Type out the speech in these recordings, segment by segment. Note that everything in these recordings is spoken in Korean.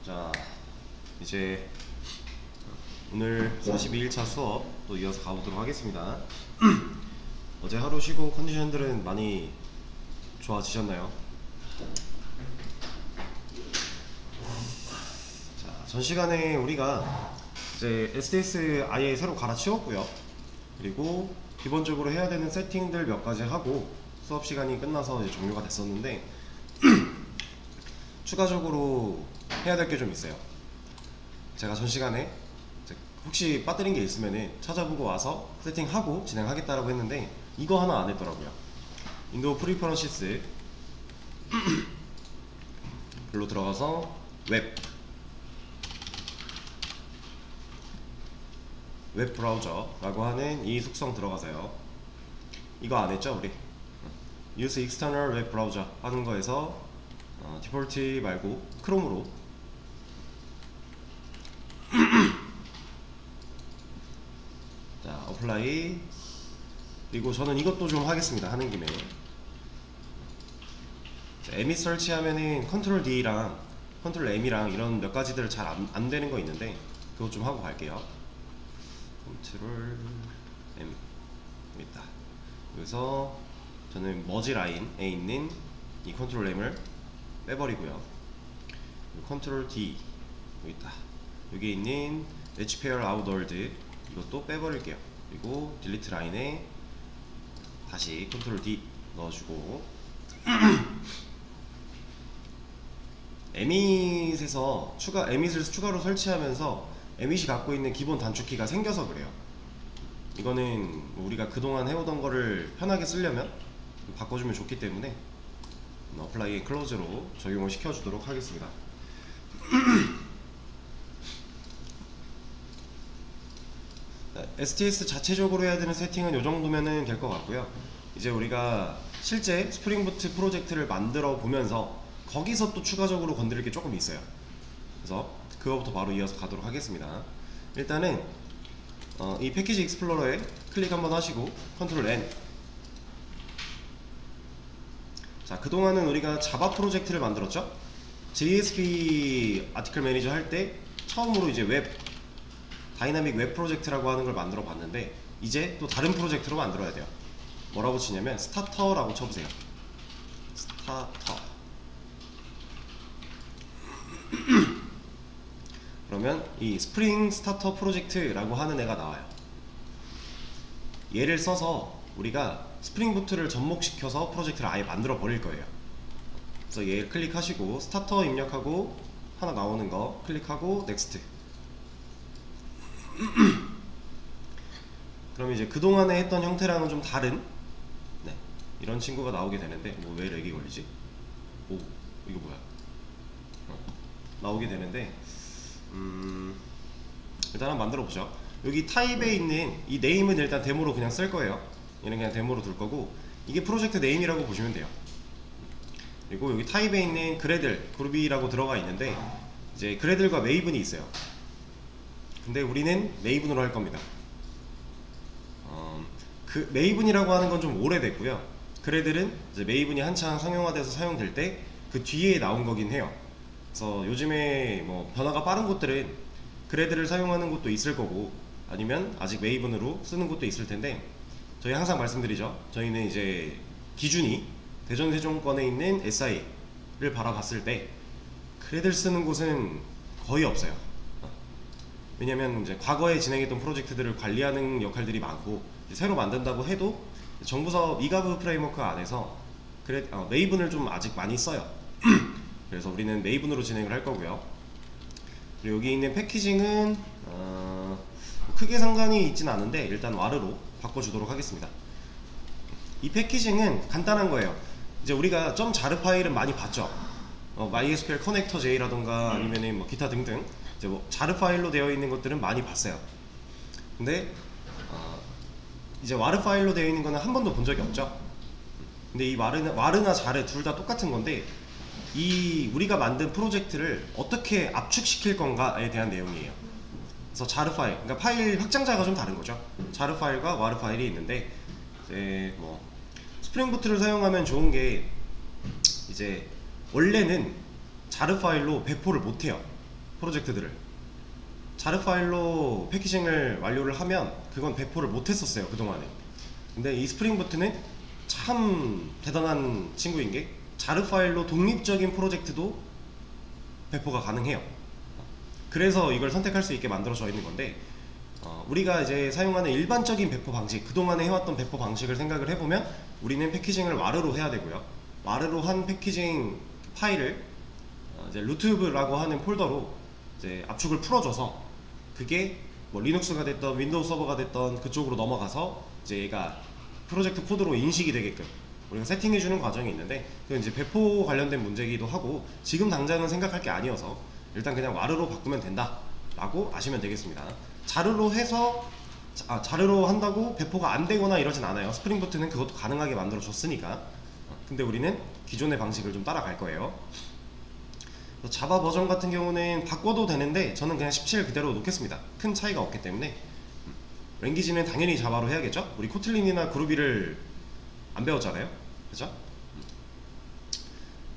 자, 이제 오늘 42일차 수업 또 이어서 가보도록 하겠습니다. 어제 하루 쉬고 컨디션들은 많이 좋아지셨나요? 자, 전 시간에 우리가 이제 STS 아예 새로 갈아치웠고요. 그리고 기본적으로 해야 되는 세팅들 몇 가지 하고 수업 시간이 끝나서 이제 종료가 됐었는데 추가적으로 해야 될 게 좀 있어요. 제가 전 시간에 혹시 빠뜨린 게 있으면 찾아보고 와서 세팅하고 진행하겠다라고 했는데 이거 하나 안 했더라고요. 윈도우 프리퍼런시스 글로 들어가서 웹 브라우저라고 하는 이 속성 들어가서요. 이거 안 했죠 우리? Use External Web Browser 하는 거에서 디폴트 말고 크롬으로 자, 어플라이. 그리고 저는 이것도 좀 하겠습니다. 하는 김에 에밋 설치하면은 컨트롤 D랑 컨트롤 M이랑 이런 몇 가지들 잘 안 되는 거 있는데 그것 좀 하고 갈게요. 컨트롤 M 있다. 여기서 저는 머지 라인에 있는 이 컨트롤 M을 빼버리고요. 컨트롤 D 여기 있다. 여기 있는 Edge Pair Outward 이것도 빼버릴게요. 그리고 딜리트 라인에 다시 컨트롤 D 넣어주고 에밋에서 에밋을 추가로 설치하면서 에밋이 갖고 있는 기본 단축키가 생겨서 그래요. 이거는 우리가 그동안 해오던 거를 편하게 쓰려면 바꿔주면 좋기 때문에 어플라이 앤 클로즈로 적용을 시켜주도록 하겠습니다. STS 자체적으로 해야 되는 세팅은 이 정도면 될 것 같고요. 이제 우리가 실제 스프링부트 프로젝트를 만들어 보면서 거기서 또 추가적으로 건드릴 게 조금 있어요. 그래서 그거부터 바로 이어서 가도록 하겠습니다. 일단은 이 패키지 익스플로러에 클릭 한번 하시고 컨트롤 N. 자, 그동안은 우리가 자바 프로젝트를 만들었죠. JSP 아티클 매니저 할 때 처음으로 이제 다이나믹 웹 프로젝트라고 하는 걸 만들어 봤는데 이제 또 다른 프로젝트로 만들어야 돼요. 뭐라고 치냐면 스타터라고 쳐보세요. 스타터. 그러면 이 스프링 스타터 프로젝트라고 하는 애가 나와요. 얘를 써서 우리가 스프링부트를 접목시켜서 프로젝트를 아예 만들어 버릴 거예요. 그래서 얘 클릭하시고 스타터 입력하고 하나 나오는 거 클릭하고 넥스트. 그럼 이제 그동안에 했던 형태랑은 좀 다른 이런 친구가 나오게 되는데 뭐 왜 렉이 걸리지? 오, 이거 뭐야? 나오게 되는데 일단 한번 만들어 보죠. 여기 타입에 있는 이 네임은 일단 데모로 그냥 쓸 거예요. 얘는 그냥 데모로 둘 거고 이게 프로젝트 네임이라고 보시면 돼요. 그리고 여기 타입에 있는 그룹이라고 들어가 있는데 이제 그래들과 메이븐이 있어요. 근데 우리는 메이븐으로 할 겁니다. 그 메이븐이라고 하는 건 좀 오래됐고요. 그래들은 이제 메이븐이 한창 상용화돼서 사용될 때 그 뒤에 나온 거긴 해요. 그래서 요즘에 뭐 변화가 빠른 곳들은 그래들을 사용하는 곳도 있을 거고 아니면 아직 메이븐으로 쓰는 곳도 있을 텐데 저희 항상 말씀드리죠. 저희는 이제 기준이 대전세종권에 있는 SI를 바라봤을 때 그래들 쓰는 곳은 거의 없어요. 왜냐면 이제 과거에 진행했던 프로젝트들을 관리하는 역할들이 많고 새로 만든다고 해도 정부사업 이가브 프레임워크 안에서 메이븐을 좀 아직 많이 써요. 그래서 우리는 메이븐으로 진행을 할 거고요. 그리고 여기 있는 패키징은 크게 상관이 있진 않은데 일단 와르로 바꿔주도록 하겠습니다. 이 패키징은 간단한 거예요. 이제 우리가 .jar 파일은 많이 봤죠. MySQL 커넥터 J라던가 아니면은 뭐 기타 등등 이제 뭐 jar 파일로 되어 있는 것들은 많이 봤어요. 근데 이제 와르 파일로 되어 있는 거는 한 번도 본 적이 없죠. 근데 이 와르나 잘 둘 다 똑같은 건데 이 우리가 만든 프로젝트를 어떻게 압축시킬 건가에 대한 내용이에요. 그래서 jar 파일, 그러니까 파일 확장자가 좀 다른 거죠. jar 파일과 와르 파일이 있는데 이제 뭐 스프링부트를 사용하면 좋은 게 이제 원래는 jar 파일로 배포를 못 해요. 프로젝트들을 자르 파일로 패키징을 완료를 하면 그건 배포를 못했었어요 그동안에. 근데 이 스프링부트는 참 대단한 친구인 게 자르 파일로 독립적인 프로젝트도 배포가 가능해요. 그래서 이걸 선택할 수 있게 만들어져 있는 건데, 우리가 이제 사용하는 일반적인 배포 방식, 그동안에 해왔던 배포 방식을 생각을 해보면 우리는 패키징을 와르로 해야 되고요. 와르로 한 패키징 파일을 이제 루트라고 하는 폴더로 이제 압축을 풀어줘서 그게 뭐 리눅스가 됐던 윈도우 서버가 됐던 그쪽으로 넘어가서 이제 얘가 프로젝트 코드로 인식이 되게끔 우리가 세팅해주는 과정이 있는데, 그건 이제 배포 관련된 문제이기도 하고 지금 당장은 생각할 게 아니어서 일단 그냥 와르로 바꾸면 된다 라고 아시면 되겠습니다. 자르로 해서 자르로 한다고 배포가 안 되거나 이러진 않아요. 스프링부트는 그것도 가능하게 만들어 줬으니까. 근데 우리는 기존의 방식을 좀 따라갈 거예요. 자바 버전 같은 경우는 바꿔도 되는데 저는 그냥 17 그대로 놓겠습니다. 큰 차이가 없기 때문에. 랭귀지는 당연히 자바로 해야겠죠? 우리 코틀린이나 그루비를 안 배웠잖아요, 그죠?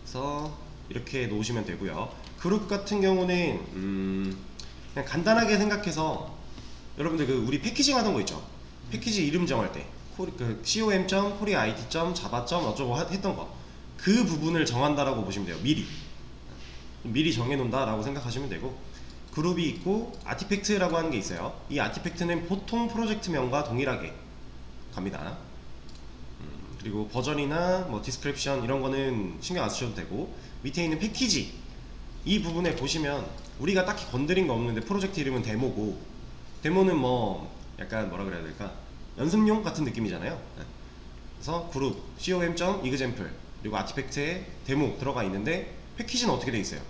그래서 이렇게 놓으시면 되고요. 그룹 같은 경우는 그냥 간단하게 생각해서 여러분들 그 우리 패키징 하던 거 있죠? 패키지 이름 정할 때 com.koreait.java. 어쩌고 했던 거, 그 부분을 정한다라고 보시면 돼요. 미리 정해놓는다 라고 생각하시면 되고, 그룹이 있고 아티팩트라고 하는 게 있어요. 이 아티팩트는 보통 프로젝트명과 동일하게 갑니다. 그리고 버전이나 뭐 디스크립션 이런 거는 신경 안 쓰셔도 되고, 밑에 있는 패키지 이 부분에 보시면 우리가 딱히 건드린 거 없는데 프로젝트 이름은 데모고, 데모는 뭐 약간 뭐라 그래야 될까, 연습용 같은 느낌이잖아요. 그래서 그룹 com.example 그리고 아티팩트에 데모 들어가 있는데 패키지는 어떻게 돼 있어요?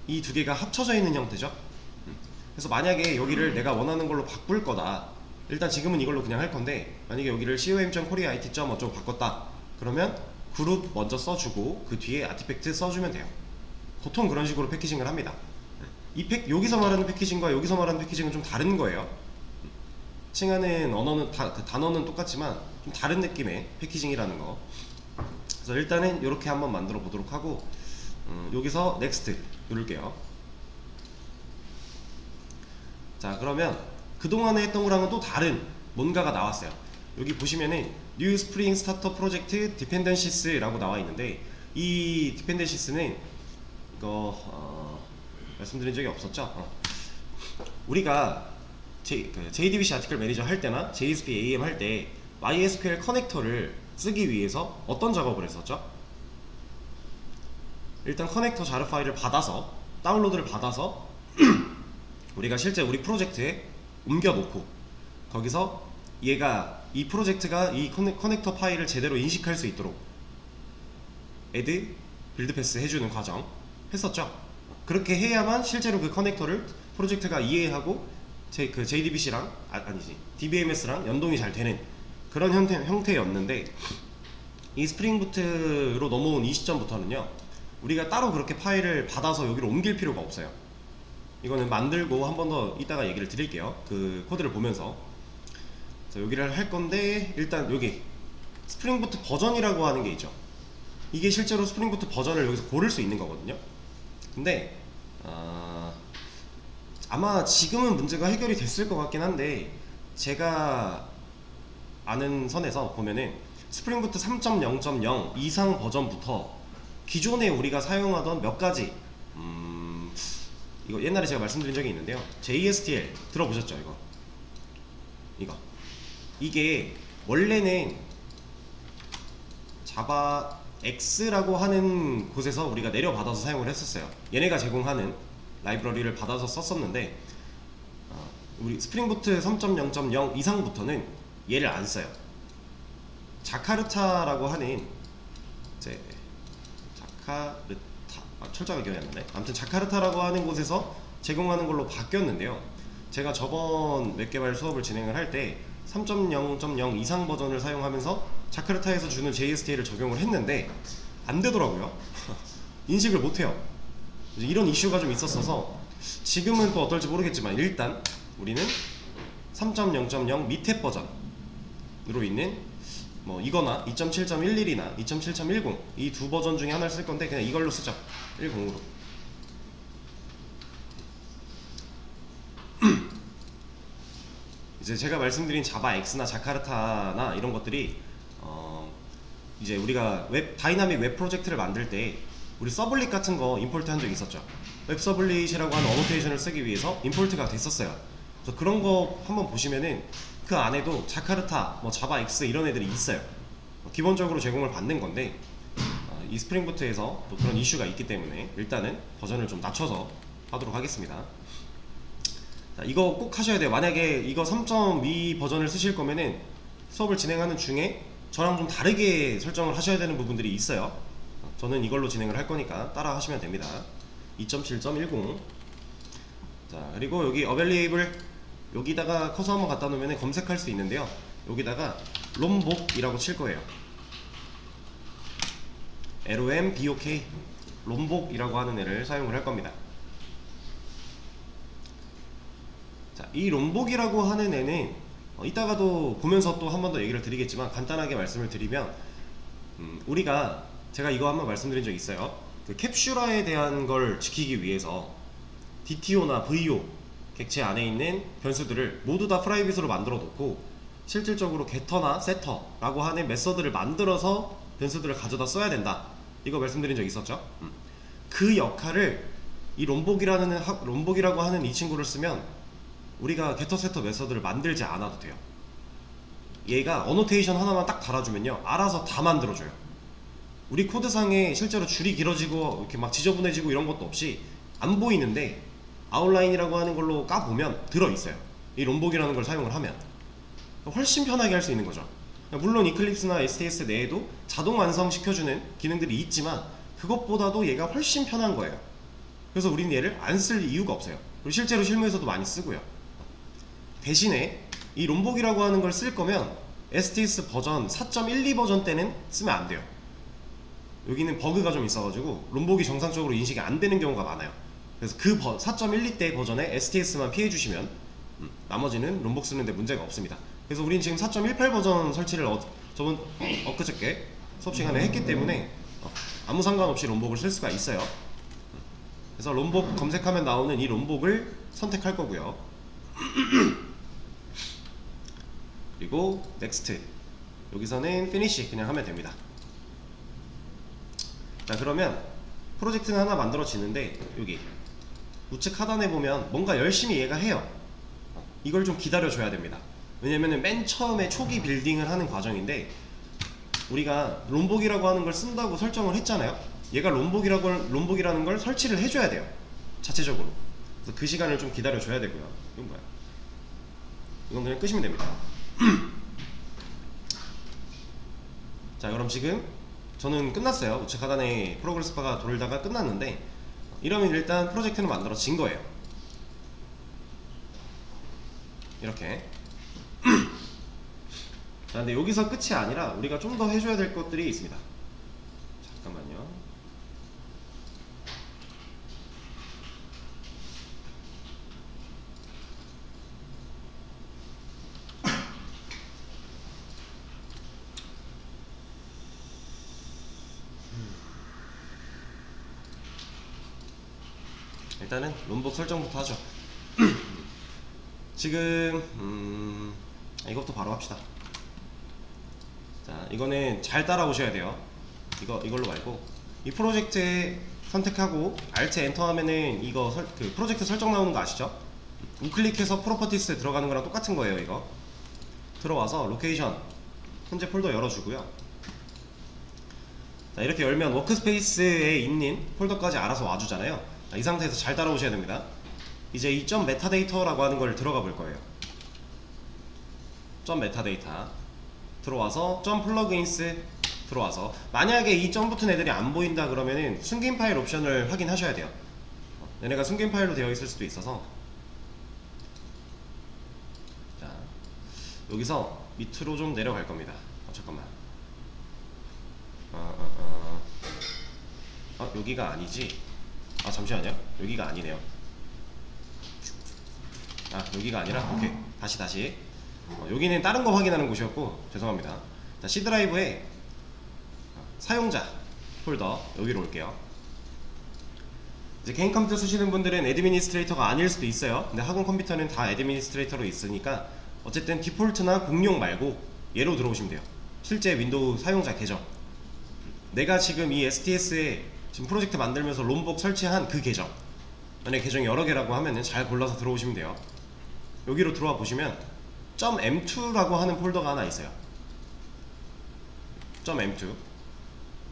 이 두 개가 합쳐져 있는 형태죠. 그래서 만약에 여기를 내가 원하는 걸로 바꿀 거다, 일단 지금은 이걸로 그냥 할 건데 만약에 여기를 com.koreait. 어쩌고 바꿨다 그러면 그룹 먼저 써주고 그 뒤에 아티팩트 써주면 돼요. 보통 그런 식으로 패키징을 합니다. 여기서 말하는 패키징과 여기서 말하는 패키징은 좀 다른 거예요. 칭하는 언어는 그 단어는 똑같지만 좀 다른 느낌의 패키징이라는 거. 그래서 일단은 이렇게 한번 만들어 보도록 하고, 여기서 넥스트 누를게요. 자, 그러면 그동안에 했던 거랑은 또 다른 뭔가가 나왔어요. 여기 보시면은 New Spring Starter Project Dependencies 라고 나와 있는데, 이 Dependenties는 이거 말씀드린 적이 없었죠? 우리가 JDBC 아티클 매니저 할 때나 JSP AM 할 때 MySQL 커넥터를 쓰기 위해서 어떤 작업을 했었죠? 일단 커넥터 자르 파일을 받아서, 다운로드를 받아서 우리가 실제 우리 프로젝트에 옮겨 놓고, 거기서 얘가 이 프로젝트가 이 커넥터 파일을 제대로 인식할 수 있도록 add, 빌드 패스 해주는 과정 했었죠. 그렇게 해야만 실제로 그 커넥터를 프로젝트가 이해하고 그 JDBC랑 아니지 DBMS랑 연동이 잘 되는 그런 형태였는데, 이 스프링부트로 넘어온 이 시점부터는요 우리가 따로 그렇게 파일을 받아서 여기로 옮길 필요가 없어요. 이거는 만들고 한 번 더 이따가 얘기를 드릴게요. 그 코드를 보면서. 그래서 여기를 할 건데, 일단 여기 스프링부트 버전이라고 하는 게 있죠. 이게 실제로 스프링부트 버전을 여기서 고를 수 있는 거거든요. 근데 아마 지금은 문제가 해결이 됐을 것 같긴 한데, 제가 아는 선에서 보면은 스프링부트 3.0.0 이상 버전부터 기존에 우리가 사용하던 몇 가지, 이거 옛날에 제가 말씀드린 적이 있는데요. JSTL 들어보셨죠? 이게 원래는 자바 X라고 하는 곳에서 우리가 내려받아서 사용을 했었어요. 얘네가 제공하는 라이브러리를 받아서 썼었는데, 우리 스프링부트 3.0.0 이상부터는 얘를 안 써요. 자카르타라고 하는 철자가 기억이 안 나네. 아무튼 자카르타라고 하는 곳에서 제공하는 걸로 바뀌었는데요. 제가 저번 웹개발 수업을 진행을 할 때 3.0.0 이상 버전을 사용하면서 자카르타에서 주는 JSTL을 적용을 했는데 안 되더라고요. 인식을 못해요. 이런 이슈가 좀 있었어서 지금은 또 어떨지 모르겠지만, 일단 우리는 3.0.0 밑에 버전으로 있는 뭐 이거나 2.7.11이나 2.7.10 이 두 버전 중에 하나를 쓸 건데 그냥 이걸로 쓰죠. 10으로. 이제 제가 말씀드린 자바 X나 자카르타나 이런 것들이 이제 우리가 다이나믹 웹 프로젝트를 만들 때 우리 서블릿 같은 거 임포트 한 적이 있었죠. 웹 서블릿이라고 하는 어노테이션을 쓰기 위해서 임포트가 됐었어요. 그래서 그런 거 한번 보시면은 그 안에도 자카르타, 뭐 자바 X 이런 애들이 있어요. 기본적으로 제공을 받는 건데 이 스프링부트에서 또 그런 이슈가 있기 때문에 일단은 버전을 좀 낮춰서 하도록 하겠습니다. 자, 이거 꼭 하셔야 돼요. 만약에 이거 3.2 버전을 쓰실 거면은 수업을 진행하는 중에 저랑 좀 다르게 설정을 하셔야 되는 부분들이 있어요. 저는 이걸로 진행을 할 거니까 따라 하시면 됩니다. 2.7.10. 자, 그리고 여기 어벨리에이블 여기다가 커서 한번 갖다 놓으면 검색할 수 있는데요. 여기다가 롬복이라고 칠 거예요. LOMBOK 롬복이라고 하는 애를 사용을 할 겁니다. 자, 이 롬복이라고 하는 애는 이따가도 보면서 또 한 번 더 얘기를 드리겠지만 간단하게 말씀을 드리면 우리가 제가 이거 한번 말씀드린 적 있어요. 그 캡슐화에 대한 걸 지키기 위해서 DTO나 VO 객체 안에 있는 변수들을 모두 다 프라이빗으로 만들어 놓고 실질적으로 게터나 세터라고 하는 메서드를 만들어서 변수들을 가져다 써야 된다. 이거 말씀드린 적 있었죠? 그 역할을 이 롬복이라고 하는 이 친구를 쓰면 우리가 게터 세터 메서드를 만들지 않아도 돼요. 얘가 어노테이션 하나만 딱 달아주면요 알아서 다 만들어줘요. 우리 코드상에 실제로 줄이 길어지고 이렇게 막 지저분해지고 이런 것도 없이 안 보이는데 아웃라인이라고 하는 걸로 까보면 들어있어요. 이 롬복이라는 걸 사용을 하면 훨씬 편하게 할 수 있는 거죠. 물론 이클립스나 STS 내에도 자동 완성시켜주는 기능들이 있지만 그것보다도 얘가 훨씬 편한 거예요. 그래서 우리는 얘를 안 쓸 이유가 없어요. 그리고 실제로 실무에서도 많이 쓰고요. 대신에 이 롬복이라고 하는 걸 쓸 거면 STS 버전 4.12 버전 때는 쓰면 안 돼요. 여기는 버그가 좀 있어가지고 롬복이 정상적으로 인식이 안 되는 경우가 많아요. 그래서 그 4.12 때 버전의 STS만 피해주시면 나머지는 롬복 쓰는데 문제가 없습니다. 그래서 우린 지금 4.18 버전 설치를 엊그저께 수업 시간에 했기 때문에 아무 상관없이 롬복을 쓸 수가 있어요. 그래서 롬복 검색하면 나오는 이 롬복을 선택할 거고요. 그리고 넥스트, 여기서는 피니시 그냥 하면 됩니다. 자, 그러면 프로젝트는 하나 만들어지는데 여기 우측 하단에 보면 뭔가 열심히 얘가 해요. 이걸 좀 기다려줘야 됩니다. 왜냐면은 맨 처음에 초기 빌딩을 하는 과정인데 우리가 롬복이라고 하는 걸 쓴다고 설정을 했잖아요. 얘가 롬복이라는 걸 설치를 해줘야 돼요. 자체적으로. 그래서 그 시간을 좀 기다려줘야 되고요. 이건 뭐야? 이건 그냥 끄시면 됩니다. 자, 그럼 지금 저는 끝났어요. 우측 하단에 프로그레스 바가 돌다가 끝났는데 이러면 일단 프로젝트는 만들어진 거예요. 이렇게. 자, 근데 여기서 끝이 아니라 우리가 좀 더 해줘야 될 것들이 있습니다. 잠깐만요. 일단은 롬복 설정부터 하죠. 지금 이것도 바로 합시다. 자, 이거는 잘 따라오셔야 돼요. 이걸로 말고 이 프로젝트 선택하고 Alt 엔터 하면은 이거 그 프로젝트 설정 나오는 거 아시죠? 우클릭해서 프로퍼티스 들어가는 거랑 똑같은 거예요. 이거 들어와서 로케이션 현재 폴더 열어주고요. 자, 이렇게 열면 워크스페이스에 있는 폴더까지 알아서 와주잖아요. 자, 이 상태에서 잘 따라오셔야 됩니다. 이제 이 점 메타데이터라고 하는 걸 들어가 볼 거예요. 점 메타데이터 들어와서 점 플러그인스 들어와서 만약에 이 점 붙은 애들이 안 보인다 그러면은 숨긴 파일 옵션을 확인하셔야 돼요. 얘네가 숨긴 파일로 되어 있을 수도 있어서. 자, 여기서 밑으로 좀 내려갈 겁니다. 잠깐만. 여기가 아니지. 잠시만요. 여기가 아니네요. 여기가 아니라 오케이. 다시. 여기는 다른 거 확인하는 곳이었고 죄송합니다. 자, C 드라이브에 사용자 폴더 여기로 올게요. 이제 개인 컴퓨터 쓰시는 분들은 애드미니스트레이터가 아닐 수도 있어요. 근데 학원 컴퓨터는 다 애드미니스트레이터로 있으니까 어쨌든 디폴트나 공용 말고 얘로 들어오시면 돼요. 실제 윈도우 사용자 계정. 내가 지금 이 STS에 지금 프로젝트 만들면서 롬복 설치한 그 계정. 만약에 계정이 여러 개라고 하면은 잘 골라서 들어오시면 돼요. 여기로 들어와 보시면 .m2라고 하는 폴더가 하나 있어요. .m2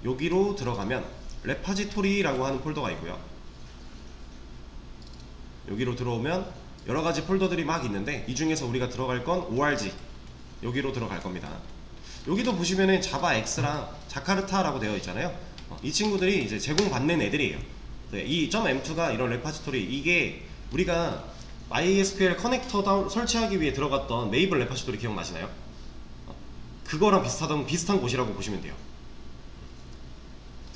여기로 들어가면 레파지토리라고 하는 폴더가 있고요. 여기로 들어오면 여러가지 폴더들이 막 있는데 이 중에서 우리가 들어갈 건 org 여기로 들어갈 겁니다. 여기도 보시면은 자바 X랑 자카르타라고 되어 있잖아요. 이 친구들이 이제 제공받는 애들이에요. 네, 이 .m2가 이런 레파지토리, 이게 우리가 MySQL 커넥터 설치하기 위해 들어갔던 메이블 레파지토리 기억나시나요? 그거랑 비슷한 곳이라고 보시면 돼요.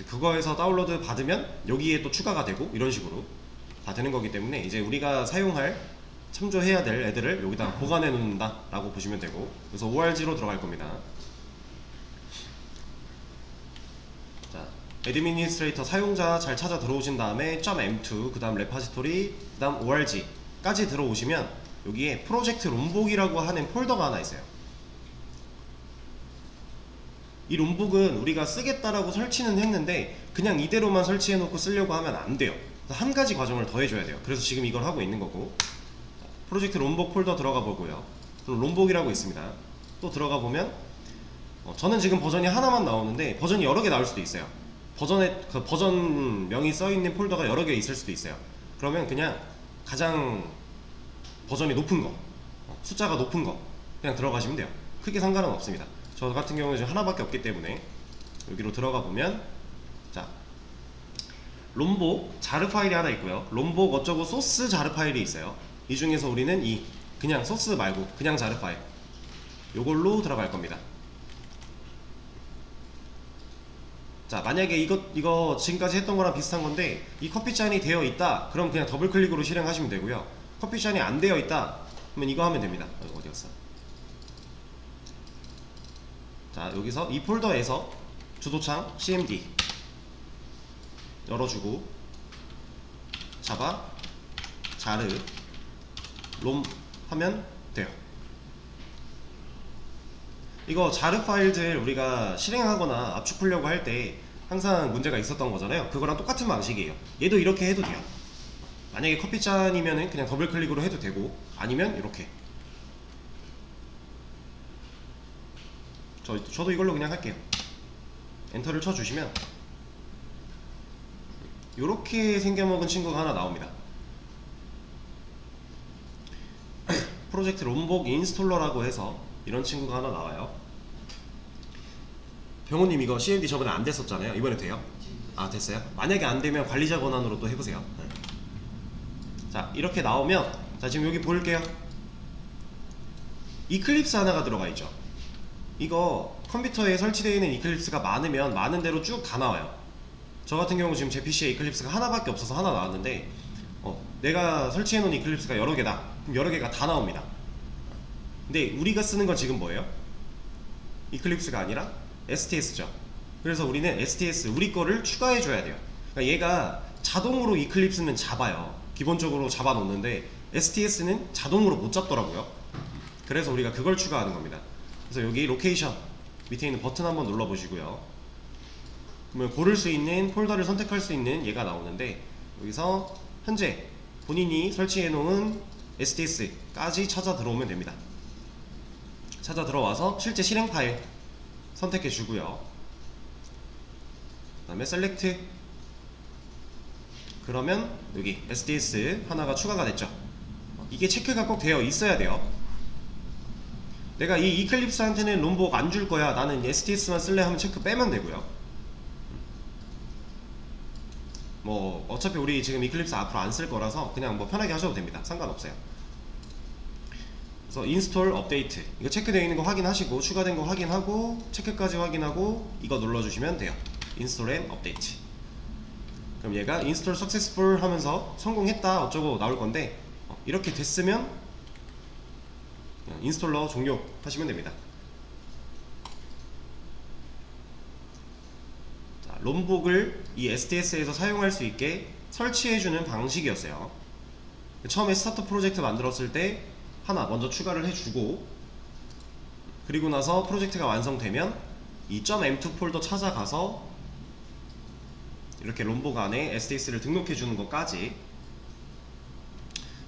그거에서 다운로드 받으면 여기에 또 추가가 되고 이런 식으로 다 되는 거기 때문에 이제 우리가 사용할 참조해야 될 애들을 여기다 보관해 놓는다 라고 보시면 되고, 그래서 org로 들어갈 겁니다. 자, 애드미니스트레이터 사용자 잘 찾아 들어오신 다음에 .m2 그 다음 레파지토리 그 다음 org 까지 들어오시면 여기에 프로젝트 롬복이라고 하는 폴더가 하나 있어요. 이 롬복은 우리가 쓰겠다라고 설치는 했는데 그냥 이대로만 설치해 놓고 쓰려고 하면 안 돼요. 한 가지 과정을 더 해줘야 돼요. 그래서 지금 이걸 하고 있는 거고, 프로젝트 롬복 폴더 들어가 보고요. 롬복이라고 있습니다. 또 들어가 보면 저는 지금 버전이 하나만 나오는데 버전이 여러 개 나올 수도 있어요. 그 버전명이 써있는 폴더가 여러 개 있을 수도 있어요. 그러면 그냥 가장 버전이 높은 거, 숫자가 높은 거 그냥 들어가시면 돼요. 크게 상관은 없습니다. 저 같은 경우는 지금 하나밖에 없기 때문에 여기로 들어가 보면, 자, 롬복 자르 파일이 하나 있고요. 롬복 어쩌고 소스 자르 파일이 있어요. 이 중에서 우리는 이 그냥 소스 말고 그냥 자르 파일 요걸로 들어갈 겁니다. 자, 만약에 이거 지금까지 했던 거랑 비슷한 건데 이 커피잔이 되어 있다 그럼 그냥 더블 클릭으로 실행하시면 되고요. 커피잔이 안 되어 있다 그러면 이거 하면 됩니다. 어디 갔어? 자, 여기서 이 폴더에서 주도창 cmd 열어주고 자바 자르 롬 하면 돼요. 이거 자르 파일들 우리가 실행하거나 압축하려고 할 때 항상 문제가 있었던 거잖아요. 그거랑 똑같은 방식이에요. 얘도 이렇게 해도 돼요. 만약에 커피잔이면은 그냥 더블 클릭으로 해도 되고, 아니면 이렇게 저도 이걸로 그냥 할게요. 엔터를 쳐주시면 이렇게 생겨먹은 친구가 하나 나옵니다. 프로젝트 롬복 인스톨러라고 해서 이런 친구가 하나 나와요. 병호님 이거 CMD 저번에 안 됐었잖아요. 이번에 돼요? 아, 됐어요? 만약에 안 되면 관리자 권한으로 또 해보세요. 네. 자, 이렇게 나오면, 자, 지금 여기 볼게요. 이클립스 하나가 들어가 있죠. 이거 컴퓨터에 설치되어 있는 이클립스가 많으면 많은 대로 쭉 다 나와요. 저 같은 경우 지금 제 PC에 이클립스가 하나밖에 없어서 하나 나왔는데 내가 설치해 놓은 이클립스가 여러 개다. 그럼 여러 개가 다 나옵니다. 근데 우리가 쓰는 건 지금 뭐예요? 이클립스가 아니라 STS죠. 그래서 우리는 STS 우리 거를 추가해 줘야 돼요. 그러니까 얘가 자동으로 이클립스는 잡아요. 기본적으로 잡아 놓는데 STS는 자동으로 못 잡더라고요. 그래서 우리가 그걸 추가하는 겁니다. 그래서 여기 로케이션 밑에 있는 버튼 한번 눌러 보시고요. 그러면 고를 수 있는 폴더를 선택할 수 있는 얘가 나오는데, 여기서 현재 본인이 설치해 놓은 STS까지 찾아 들어오면 됩니다. 찾아 들어와서 실제 실행 파일 선택해 주고요. 그 다음에 셀렉트, 그러면 여기 STS 하나가 추가가 됐죠. 이게 체크가 꼭 되어 있어야 돼요. 내가 이 이클립스한테는 롬복 안 줄 거야, 나는 STS만 쓸래 하면 체크 빼면 되고요. 뭐 어차피 우리 지금 이클립스 앞으로 안 쓸 거라서 그냥 뭐 편하게 하셔도 됩니다. 상관없어요. 그래서 인스톨 업데이트 이거 체크되어 있는 거 확인하시고, 추가된 거 확인하고, 체크까지 확인하고 이거 눌러주시면 돼요. 인스톨 앤 업데이트. 그럼 얘가 인스톨 석세스풀 하면서 성공했다 어쩌고 나올 건데, 이렇게 됐으면 인스톨러 종료하시면 됩니다. 자, 롬복을 이 STS에서 사용할 수 있게 설치해주는 방식이었어요. 처음에 스타트 프로젝트 만들었을 때 하나 먼저 추가를 해주고, 그리고 나서 프로젝트가 완성되면 이 .m2 폴더 찾아가서 이렇게 롬복 안에 STS를 등록해 주는 것까지.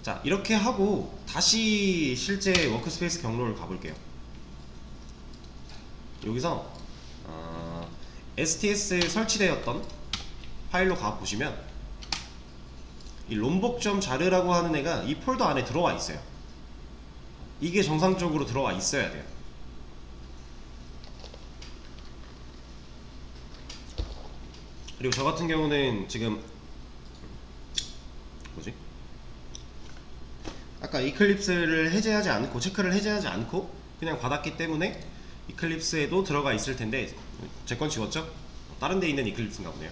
자, 이렇게 하고 다시 실제 워크스페이스 경로를 가볼게요. 여기서 STS 설치되었던 파일로 가보시면 이 롬복.자르라고 하는 애가 이 폴더 안에 들어와 있어요. 이게 정상적으로 들어와 있어야 돼요. 그리고 저 같은 경우는 지금 뭐지? 아까 이클립스를 해제하지 않고, 체크를 해제하지 않고 그냥 받았기 때문에 이클립스에도 들어가 있을 텐데, 제 건 지웠죠? 다른 데 있는 이클립스인가 보네요.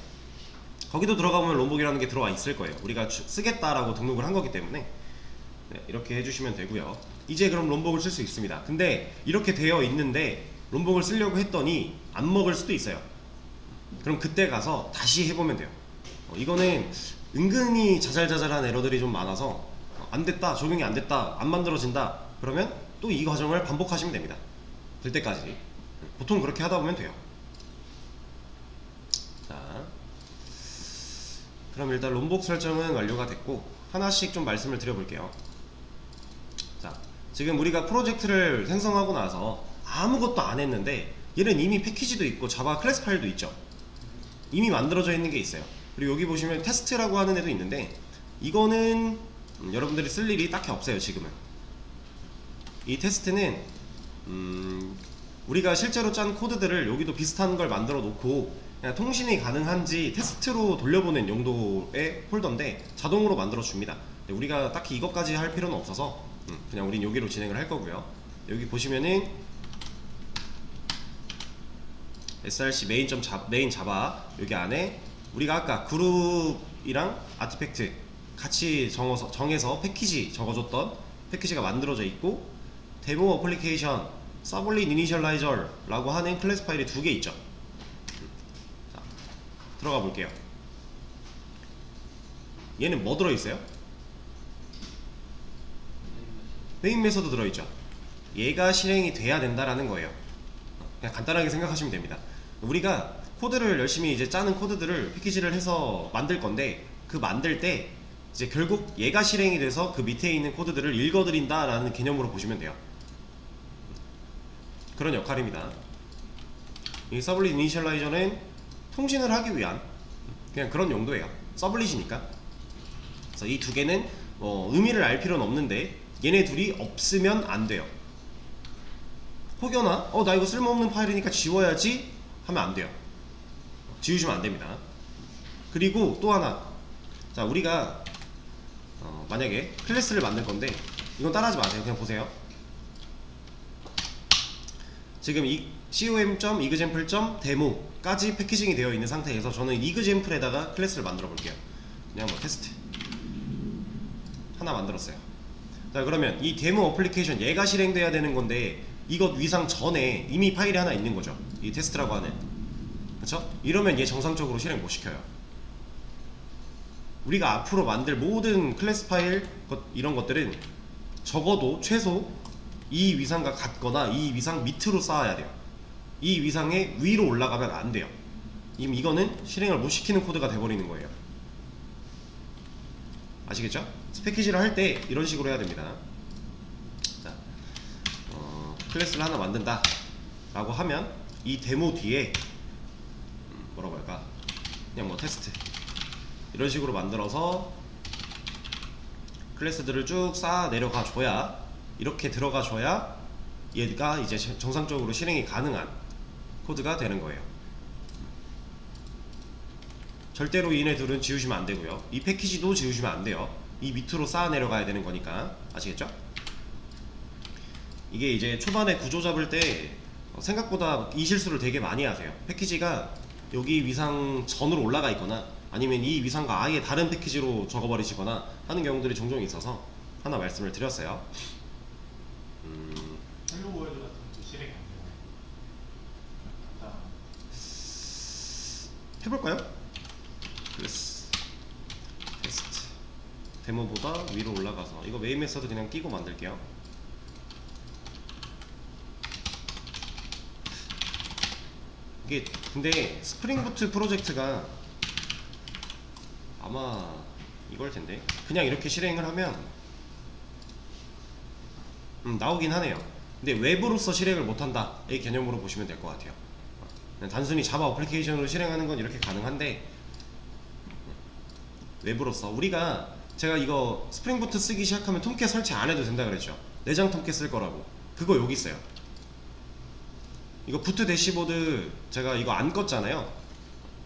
거기도 들어가보면 롬복이라는 게 들어와 있을 거예요. 우리가 쓰겠다라고 등록을 한 거기 때문에. 네, 이렇게 해주시면 되고요. 이제 그럼 롬복을 쓸 수 있습니다. 근데 이렇게 되어 있는데 롬복을 쓰려고 했더니 안 먹을 수도 있어요. 그럼 그때 가서 다시 해보면 돼요. 이거는 은근히 자잘자잘한 에러들이 좀 많아서 안 됐다, 적용이 안 됐다, 안 만들어진다, 그러면 또 이 과정을 반복하시면 됩니다. 될 때까지. 보통 그렇게 하다 보면 돼요. 자, 그럼 일단 롬복 설정은 완료가 됐고, 하나씩 좀 말씀을 드려볼게요. 자, 지금 우리가 프로젝트를 생성하고 나서 아무것도 안 했는데 얘는 이미 패키지도 있고 자바 클래스 파일도 있죠. 이미 만들어져 있는 게 있어요. 그리고 여기 보시면 테스트라고 하는 애도 있는데, 이거는 여러분들이 쓸 일이 딱히 없어요. 지금은 이 테스트는 우리가 실제로 짠 코드들을 여기도 비슷한 걸 만들어 놓고 그냥 통신이 가능한지 테스트로 돌려보는 용도의 폴더인데 자동으로 만들어 줍니다. 우리가 딱히 이것까지 할 필요는 없어서 그냥 우린 여기로 진행을 할 거고요. 여기 보시면은 src 메인 자바, 여기 안에 우리가 아까 그룹이랑 아티팩트 같이 정해서 패키지 적어줬던 패키지가 만들어져 있고, 데모 어플리케이션 서블릿 이니셜라이저 라고 하는 클래스 파일이 2개 있죠. 자, 들어가 볼게요. 얘는 뭐 들어있어요? 메인 메서드 들어있죠. 얘가 실행이 돼야 된다라는 거예요. 그냥 간단하게 생각하시면 됩니다. 우리가 코드를 열심히 이제 짜는 코드들을 패키지를 해서 만들 건데, 그 만들 때 이제 결국 얘가 실행이 돼서 그 밑에 있는 코드들을 읽어드린다 라는 개념으로 보시면 돼요. 그런 역할입니다. 이 서블릿 이니셜라이저는 통신을 하기 위한 그냥 그런 용도예요. 서블릿이니까. 그래서 이 2개는 의미를 알 필요는 없는데 얘네 둘이 없으면 안 돼요. 혹여나 나 이거 쓸모없는 파일이니까 지워야지 하면 안 돼요. 지우시면 안 됩니다. 그리고 또 하나, 자, 우리가 만약에 클래스를 만들 건데, 이건 따라하지 마세요. 그냥 보세요. 지금 이 com.example.demo까지 패키징이 되어 있는 상태에서 저는 example에다가 클래스를 만들어 볼게요. 그냥 뭐 테스트 하나 만들었어요. 자, 그러면 이 데모 어플리케이션 얘가 실행돼야 되는 건데 이것 위상 전에 이미 파일이 하나 있는 거죠. 이 테스트라고 하는. 그쵸? 이러면 얘 정상적으로 실행 못 시켜요. 우리가 앞으로 만들 모든 클래스 파일 이런 것들은 적어도 최소 이 위상과 같거나 이 위상 밑으로 쌓아야 돼요. 이 위상의 위로 올라가면 안 돼요. 이거는 실행을 못 시키는 코드가 돼버리는 거예요. 아시겠죠? 패키지를 할 때 이런 식으로 해야 됩니다. 자, 클래스를 하나 만든다 라고 하면 이 데모 뒤에 뭐라고 할까, 그냥 뭐 테스트 이런 식으로 만들어서 클래스들을 쭉 쌓아 내려가 줘야, 이렇게 들어가 줘야 얘가 이제 정상적으로 실행이 가능한 코드가 되는 거예요. 절대로 얘네 둘은 지우시면 안 되고요. 이 패키지도 지우시면 안 돼요. 이 밑으로 쌓아 내려가야 되는 거니까. 아시겠죠? 이게 이제 초반에 구조 잡을 때 생각보다 이 실수를 되게 많이 하세요. 패키지가 여기 위상 전으로 올라가 있거나 아니면 이 위상과 아예 다른 패키지로 적어버리시거나 하는 경우들이 종종 있어서 하나 말씀을 드렸어요. 헬로 월드 같은 거 실행이 안 되나요? 해볼까요? 클래스 테스트 데모보다 위로 올라가서 이거 메인 메서드 그냥 끼고 만들게요. 이게 근데 스프링부트 프로젝트가 아마 이걸 텐데 그냥 이렇게 실행을 하면 나오긴 하네요. 근데 웹으로서 실행을 못한다 이 개념으로 보시면 될 것 같아요. 단순히 자바 어플리케이션으로 실행하는 건 이렇게 가능한데 웹으로서 제가 이거 스프링부트 쓰기 시작하면 톰캣 설치 안 해도 된다 그랬죠. 내장 톰캣 쓸 거라고. 그거 여기 있어요. 이거 부트 대시보드 제가 이거 안 껐잖아요.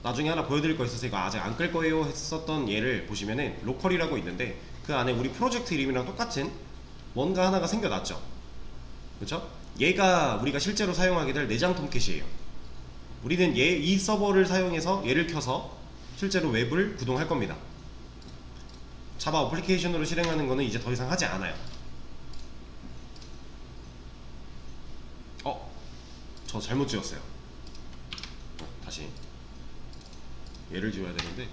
나중에 하나 보여드릴 거 있어서 이거 아직 안 끌 거예요 했었던 얘를 보시면은 로컬이라고 있는데 그 안에 우리 프로젝트 이름이랑 똑같은 뭔가 하나가 생겨났죠. 그쵸? 얘가 우리가 실제로 사용하게 될 내장 톰캣이에요. 우리는 이 서버를 사용해서 얘를 켜서 실제로 웹을 구동할 겁니다. 자바 어플리케이션으로 실행하는 거는 이제 더 이상 하지 않아요. 저 잘못 지웠어요. 다시 얘를 지워야 되는데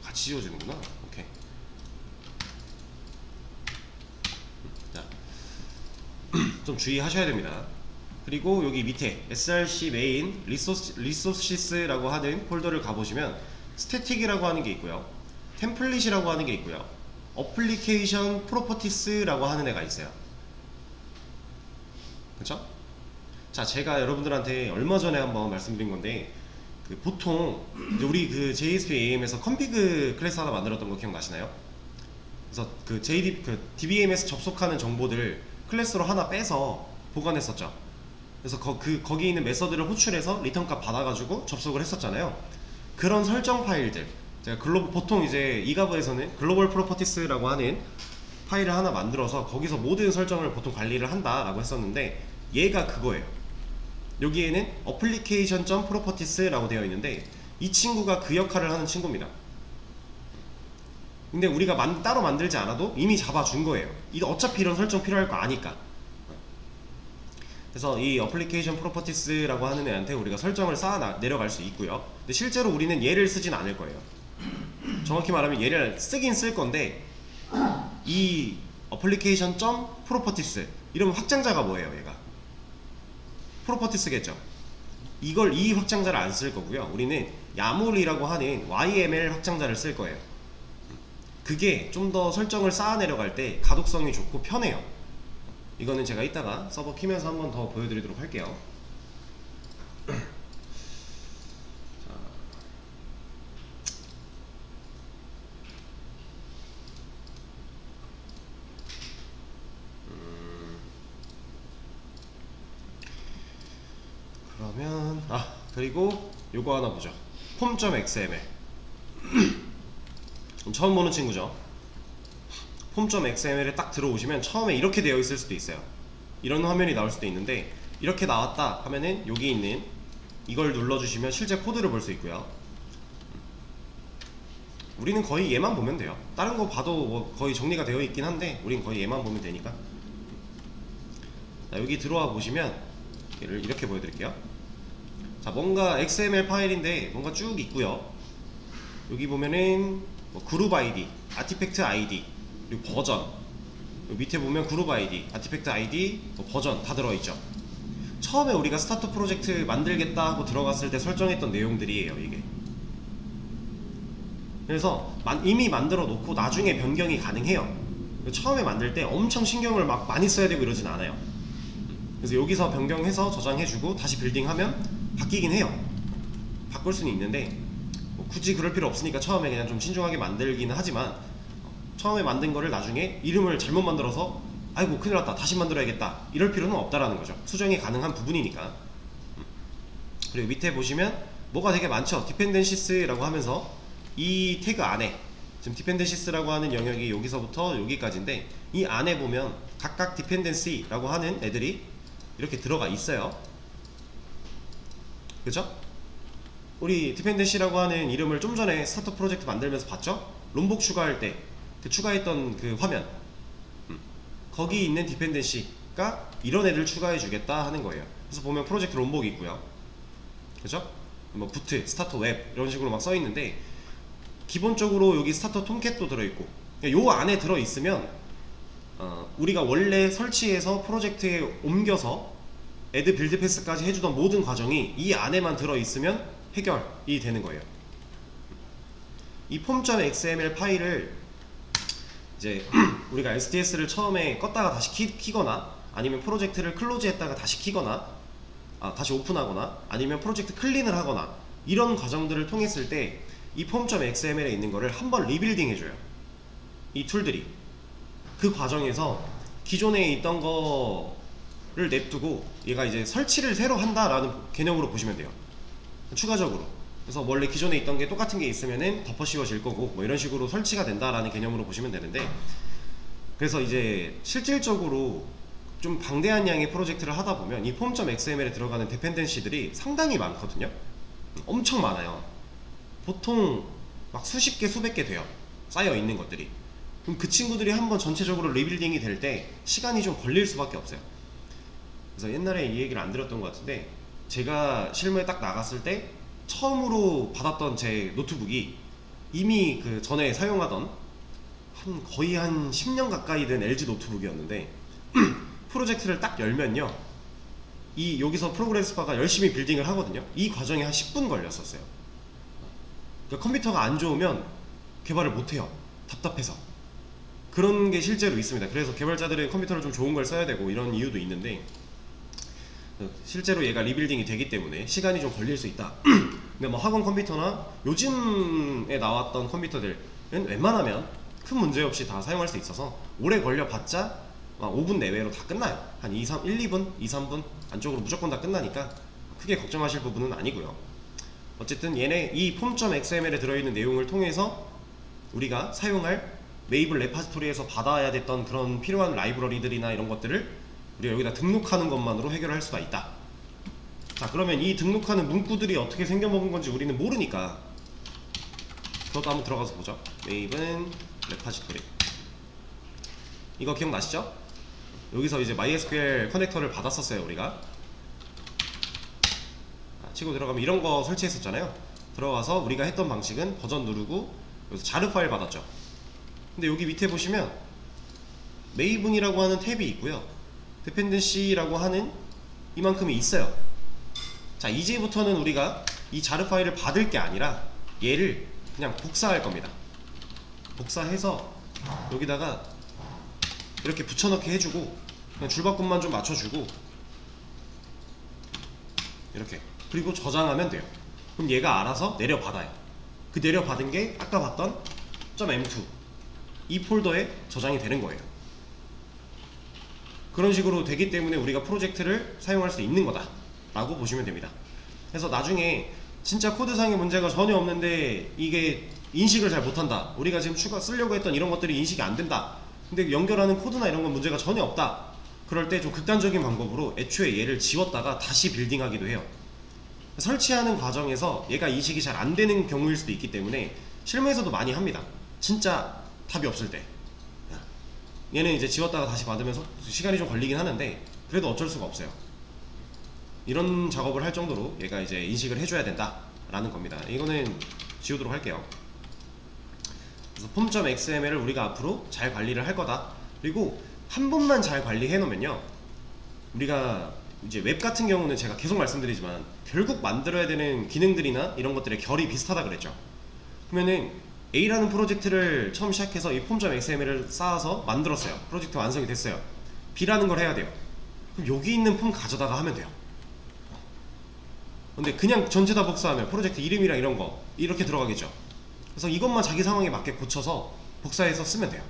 같이 지워지는구나. 오케이. 자, 좀 주의하셔야 됩니다. 그리고 여기 밑에 src 메인 리소시스라고 하는 폴더를 가보시면 스태틱이라고 하는 게 있고요, 템플릿이라고 하는 게 있고요, 어플리케이션 프로퍼티스라고 하는 애가 있어요. 그쵸? 자, 제가 여러분들한테 얼마 전에 한번 말씀드린 건데 보통 우리 JSP-AM에서 컨피그 클래스 하나 만들었던 거 기억나시나요? 그래서 DBM에서 접속하는 정보들 클래스로 하나 빼서 보관했었죠. 그래서 거기 있는 메서드를 호출해서 리턴값 받아가지고 접속을 했었잖아요. 그런 설정 파일들, 제가 보통 이제 이가브에서는 글로벌 프로퍼티스라고 하는 파일을 하나 만들어서 거기서 모든 설정을 보통 관리를 한다라고 했었는데 얘가 그거예요. 여기에는 application.properties라고 되어 있는데 이 친구가 그 역할을 하는 친구입니다. 근데 우리가 따로 만들지 않아도 이미 잡아준 거예요. 어차피 이런 설정 필요할 거 아니까. 그래서 이 application properties라고 하는 애한테 우리가 설정을 쌓아 내려갈 수 있고요. 근데 실제로 우리는 얘를 쓰진 않을 거예요. 정확히 말하면 얘를 쓰긴 쓸 건데 이 application.properties 이러면 확장자가 뭐예요? 얘가 프로퍼티스겠죠. 이 확장자를 안 쓸 거고요. 우리는 야물이라고 하는 YML 확장자를 쓸 거예요. 그게 좀 더 설정을 쌓아 내려갈 때 가독성이 좋고 편해요. 이거는 제가 이따가 서버 키면서 한번 더 보여드리도록 할게요. 그러면 그리고 요거 하나 보죠. 폼.xml 처음 보는 친구죠. 폼.xml에 딱 들어오시면 처음에 이렇게 되어 있을 수도 있어요. 이런 화면이 나올 수도 있는데 이렇게 나왔다 하면은 여기 있는 이걸 눌러주시면 실제 코드를 볼 수 있고요. 우리는 거의 얘만 보면 돼요. 다른 거 봐도 뭐 거의 정리가 되어 있긴 한데 우린 거의 얘만 보면 되니까. 자, 여기 들어와 보시면 얘를 이렇게 보여드릴게요. 자, 뭔가 XML 파일인데 뭔가 쭉 있고요. 여기 보면은 그룹 ID, 아티팩트 ID, 그리고 버전, 여기 밑에 보면 그룹 ID, 아티팩트 ID, 버전 다 들어있죠. 처음에 우리가 스타트 프로젝트 만들겠다 하고 들어갔을 때 설정했던 내용들이에요, 이게. 그래서 이미 만들어 놓고 나중에 변경이 가능해요. 처음에 만들 때 엄청 신경을 막 많이 써야 되고 이러진 않아요. 그래서 여기서 변경해서 저장해주고 다시 빌딩하면 바뀌긴 해요. 바꿀 수는 있는데 굳이 그럴 필요 없으니까 처음에 그냥 좀 신중하게 만들기는 하지만 처음에 만든 거를 나중에 이름을 잘못 만들어서 아이고 큰일 났다 다시 만들어야겠다 이럴 필요는 없다라는 거죠. 수정이 가능한 부분이니까. 그리고 밑에 보시면 뭐가 되게 많죠. 디펜던시스라고 하면서 이 태그 안에 지금 디펜던시스라고 하는 영역이 여기서부터 여기까지인데 이 안에 보면 각각 디펜던시라고 하는 애들이 이렇게 들어가 있어요. 그죠? 우리 디펜던시라고 하는 이름을 좀 전에 스타터 프로젝트 만들면서 봤죠? 롬복 추가할 때 추가했던 그 화면, 거기 있는 디펜던시가 이런 애들 추가해 주겠다 하는 거예요. 그래서 보면 프로젝트 롬복이 있고요. 그죠? 뭐 부트, 스타터 웹 이런 식으로 막 써 있는데 기본적으로 여기 스타터 톰캣도 들어있고 요 안에 들어있으면 우리가 원래 설치해서 프로젝트에 옮겨서 애드 빌드 패스까지 해주던 모든 과정이 이 안에만 들어있으면 해결이 되는 거예요. 이 form.xml 파일을 이제 우리가 STS를 처음에 껐다가 다시 키거나 아니면 프로젝트를 클로즈 했다가 다시 키거나 다시 오픈하거나 아니면 프로젝트 클린을 하거나 이런 과정들을 통했을 때 이 form.xml에 있는 거를 한번 리빌딩 해줘요. 이 툴들이 그 과정에서 기존에 있던 거를 냅두고 얘가 이제 설치를 새로 한다라는 개념으로 보시면 돼요. 추가적으로. 그래서 원래 기존에 있던 게 똑같은 게 있으면은 덮어 씌워질 거고 뭐 이런 식으로 설치가 된다라는 개념으로 보시면 되는데, 그래서 이제 실질적으로 좀 방대한 양의 프로젝트를 하다 보면 이 form.xml에 들어가는 디펜던시들이 상당히 많거든요. 엄청 많아요. 보통 막 수십 개 수백 개 돼요. 쌓여 있는 것들이. 그럼 그 친구들이 한번 전체적으로 리빌딩이 될 때 시간이 좀 걸릴 수밖에 없어요. 그래서 옛날에 이 얘기를 안 들었던 것 같은데, 제가 실무에 딱 나갔을 때 처음으로 받았던 제 노트북이 이미 그 전에 사용하던 거의 한 10년 가까이 된 LG 노트북이었는데 프로젝트를 딱 열면요, 여기서 프로그레스 바가 열심히 빌딩을 하거든요. 이 과정이 한 10분 걸렸었어요. 그러니까 컴퓨터가 안 좋으면 개발을 못해요. 답답해서. 그런 게 실제로 있습니다. 그래서 개발자들은 컴퓨터를 좀 좋은 걸 써야 되고 이런 이유도 있는데, 실제로 얘가 리빌딩이 되기 때문에 시간이 좀 걸릴 수 있다. 근데 뭐 학원 컴퓨터나 요즘에 나왔던 컴퓨터들은 웬만하면 큰 문제 없이 다 사용할 수 있어서 오래 걸려봤자 5분 내외로 다 끝나요. 한 1, 2분, 2, 3분 안쪽으로 무조건 다 끝나니까 크게 걱정하실 부분은 아니고요. 어쨌든 얘네 이 form.xml에 들어있는 내용을 통해서 우리가 사용할 메이블 레파지토리에서 받아야 됐던 그런 필요한 라이브러리들이나 이런 것들을 우리가 여기다 등록하는 것만으로 해결할 수가 있다. 자, 그러면 이 등록하는 문구들이 어떻게 생겨먹은 건지 우리는 모르니까 그것도 한번 들어가서 보죠. 메이블 레파지토리, 이거 기억나시죠? 여기서 이제 MySQL 커넥터를 받았었어요. 우리가 치고 들어가면 이런 거 설치했었잖아요. 들어가서 우리가 했던 방식은 버전 누르고 여기서 자르 파일 받았죠. 근데 여기 밑에 보시면 메이븐이라고 하는 탭이 있고요, dependency라고 하는 이만큼이 있어요. 자, 이제부터는 우리가 이 자르 파일을 받을 게 아니라 얘를 그냥 복사할 겁니다. 복사해서 여기다가 이렇게 붙여넣기 해주고 그냥 줄바꿈만 좀 맞춰주고 이렇게, 그리고 저장하면 돼요. 그럼 얘가 알아서 내려받아요. 그 내려받은 게 아까 봤던 .m2 이 폴더에 저장이 되는 거예요. 그런 식으로 되기 때문에 우리가 프로젝트를 사용할 수 있는 거다 라고 보시면 됩니다. 그래서 나중에 진짜 코드상의 문제가 전혀 없는데 이게 인식을 잘 못한다, 우리가 지금 쓰려고 했던 이런 것들이 인식이 안 된다, 근데 연결하는 코드나 이런 건 문제가 전혀 없다, 그럴 때 좀 극단적인 방법으로 애초에 얘를 지웠다가 다시 빌딩하기도 해요. 설치하는 과정에서 얘가 인식이 잘 안 되는 경우일 수도 있기 때문에 실무에서도 많이 합니다. 진짜 답이 없을 때 얘는 이제 지웠다가 다시 받으면서 시간이 좀 걸리긴 하는데 그래도 어쩔 수가 없어요. 이런 작업을 할 정도로 얘가 이제 인식을 해줘야 된다 라는 겁니다. 이거는 지우도록 할게요. 그래서 form.xml을 우리가 앞으로 잘 관리를 할 거다. 그리고 한 번만 잘 관리해 놓으면요, 우리가 이제 웹 같은 경우는 제가 계속 말씀드리지만 결국 만들어야 되는 기능들이나 이런 것들의 결이 비슷하다 그랬죠. 그러면은 A라는 프로젝트를 처음 시작해서 이 form.xml을 쌓아서 만들었어요. 프로젝트 완성이 됐어요. B라는 걸 해야 돼요. 그럼 여기 있는 폼 가져다가 하면 돼요. 근데 그냥 전체 다 복사하면 프로젝트 이름이랑 이런 거 이렇게 들어가겠죠. 그래서 이것만 자기 상황에 맞게 고쳐서 복사해서 쓰면 돼요.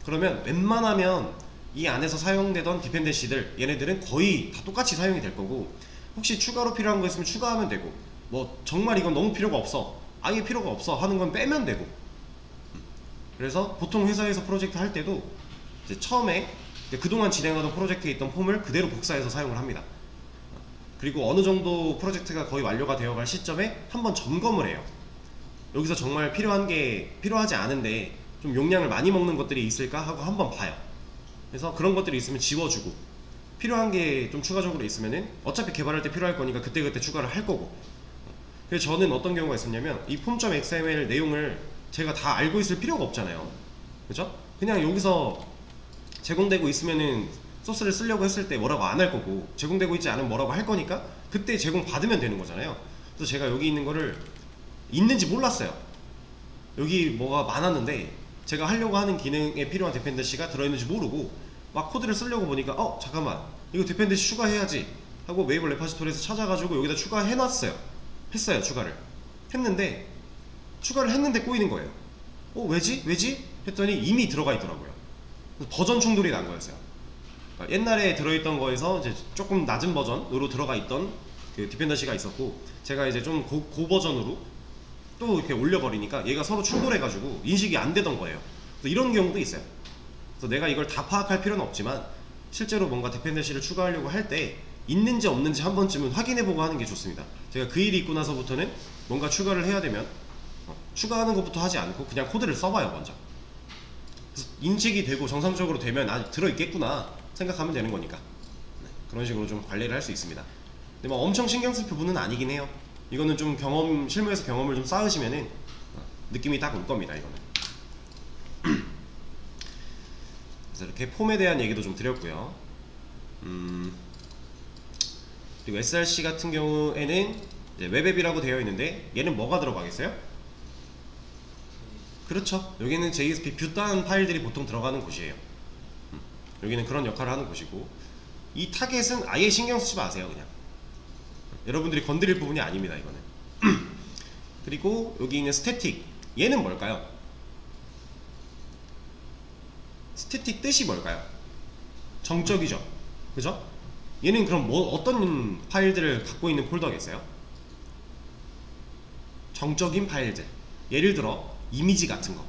그러면 웬만하면 이 안에서 사용되던 디펜던시들 얘네들은 거의 다 똑같이 사용이 될 거고, 혹시 추가로 필요한 거 있으면 추가하면 되고, 뭐 정말 이건 너무 필요가 없어, 아예 필요가 없어 하는 건 빼면 되고. 그래서 보통 회사에서 프로젝트 할 때도 이제 처음에 그동안 진행하던 프로젝트에 있던 폼을 그대로 복사해서 사용을 합니다. 그리고 어느 정도 프로젝트가 거의 완료가 되어갈 시점에 한번 점검을 해요. 여기서 정말 필요한 게 필요하지 않은데 좀 용량을 많이 먹는 것들이 있을까 하고 한번 봐요. 그래서 그런 것들이 있으면 지워주고, 필요한 게 좀 추가적으로 있으면은 어차피 개발할 때 필요할 거니까 그때그때 추가를 할 거고. 그래서 저는 어떤 경우가 있었냐면 이 form.xml 내용을 제가 다 알고 있을 필요가 없잖아요. 그죠? 그냥 여기서 제공되고 있으면은 소스를 쓰려고 했을 때 뭐라고 안 할 거고, 제공되고 있지 않으면 뭐라고 할 거니까 그때 제공 받으면 되는 거잖아요. 그래서 제가 여기 있는 거를 있는지 몰랐어요. 여기 뭐가 많았는데 제가 하려고 하는 기능에 필요한 디펜던시가 들어있는지 모르고 막 코드를 쓰려고 보니까 잠깐만, 이거 디펜던시 추가해야지 하고 웨이브 레파지토리에서 찾아가지고 여기다 추가해놨어요. 했어요. 했는데 추가를 했는데 꼬이는 거예요. 왜지? 했더니 이미 들어가 있더라고요. 그래서 버전 충돌이 난 거였어요. 그러니까 옛날에 들어있던 거에서 이제 조금 낮은 버전으로 들어가 있던 그 디펜던시가 있었고, 제가 이제 좀 고버전으로 또 이렇게 올려버리니까 얘가 서로 충돌해가지고 인식이 안 되던 거예요. 그래서 이런 경우도 있어요. 그래서 내가 이걸 다 파악할 필요는 없지만 실제로 뭔가 디펜던시를 추가하려고 할 때 있는지 없는지 한 번쯤은 확인해보고 하는 게 좋습니다. 제가 그 일이 있고 나서부터는 뭔가 추가를 해야 되면 추가하는 것부터 하지 않고 그냥 코드를 써봐요. 먼저. 그래서 인식이 되고 정상적으로 되면 들어있겠구나 생각하면 되는 거니까. 그런 식으로 좀 관리를 할 수 있습니다. 근데 뭐 엄청 신경 쓸 부분은 아니긴 해요. 이거는 좀 실무에서 경험을 좀 쌓으시면은 느낌이 딱 올 겁니다. 이거는. 그래서 이렇게 폼에 대한 얘기도 좀 드렸고요. 그리고 SRC 같은 경우에는 이제 웹앱이라고 되어 있는데 얘는 뭐가 들어가겠어요? 그렇죠. 여기는 JSP 뷰단 파일들이 보통 들어가는 곳이에요. 여기는 그런 역할을 하는 곳이고, 이 타겟은 아예 신경 쓰지 마세요. 그냥 여러분들이 건드릴 부분이 아닙니다. 이거는. 그리고 여기 있는 스태틱, 얘는 뭘까요? 스태틱 뜻이 뭘까요? 정적이죠. 그죠? 얘는 그럼 어떤 파일들을 갖고 있는 폴더겠어요? 정적인 파일들. 예를 들어 이미지 같은 거.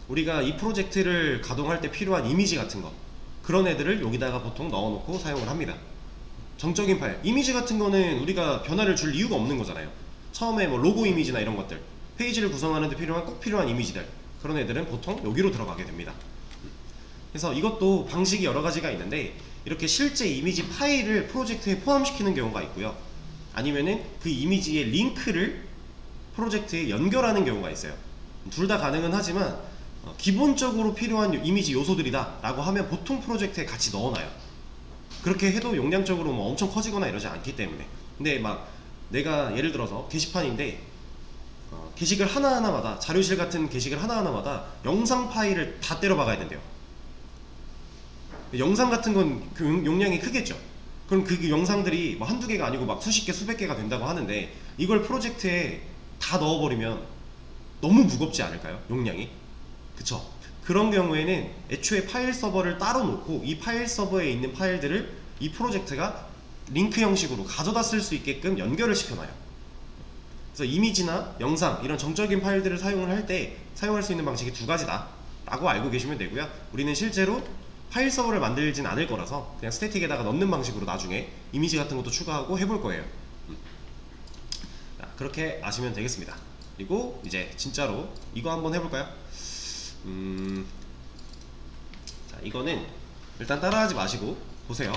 우리가 이 프로젝트를 가동할 때 필요한 이미지 같은 거, 그런 애들을 여기다가 보통 넣어놓고 사용을 합니다. 정적인 파일. 이미지 같은 거는 우리가 변화를 줄 이유가 없는 거잖아요. 처음에 뭐 로고 이미지나 이런 것들, 페이지를 구성하는 데 꼭 필요한 이미지들, 그런 애들은 보통 여기로 들어가게 됩니다. 그래서 이것도 방식이 여러 가지가 있는데, 이렇게 실제 이미지 파일을 프로젝트에 포함시키는 경우가 있고요. 아니면은 그 이미지의 링크를 프로젝트에 연결하는 경우가 있어요. 둘 다 가능은 하지만 기본적으로 필요한 이미지 요소들이다 라고 하면 보통 프로젝트에 같이 넣어놔요. 그렇게 해도 용량적으로 뭐 엄청 커지거나 이러지 않기 때문에. 근데 막 내가 예를 들어서 게시판인데 게시글 하나하나마다, 자료실 같은 게시글 하나하나마다 영상 파일을 다 때려 박아야 된대요. 영상 같은 건 그 용량이 크겠죠. 그럼 그 영상들이 뭐 한두 개가 아니고 막 수십 개, 수백 개가 된다고 하는데, 이걸 프로젝트에 다 넣어버리면 너무 무겁지 않을까요? 용량이? 그쵸? 그런 경우에는 애초에 파일 서버를 따로 놓고 이 파일 서버에 있는 파일들을 이 프로젝트가 링크 형식으로 가져다 쓸 수 있게끔 연결을 시켜놔요. 그래서 이미지나 영상, 이런 정적인 파일들을 사용을 할 때 사용할 수 있는 방식이 두 가지다 라고 알고 계시면 되고요. 우리는 실제로 파일 서버를 만들진 않을 거라서 그냥 스태틱에다가 넣는 방식으로 나중에 이미지 같은 것도 추가하고 해볼 거예요. 자, 그렇게 아시면 되겠습니다. 그리고 이제 진짜로 이거 한번 해볼까요? 자, 이거는 일단 따라하지 마시고 보세요.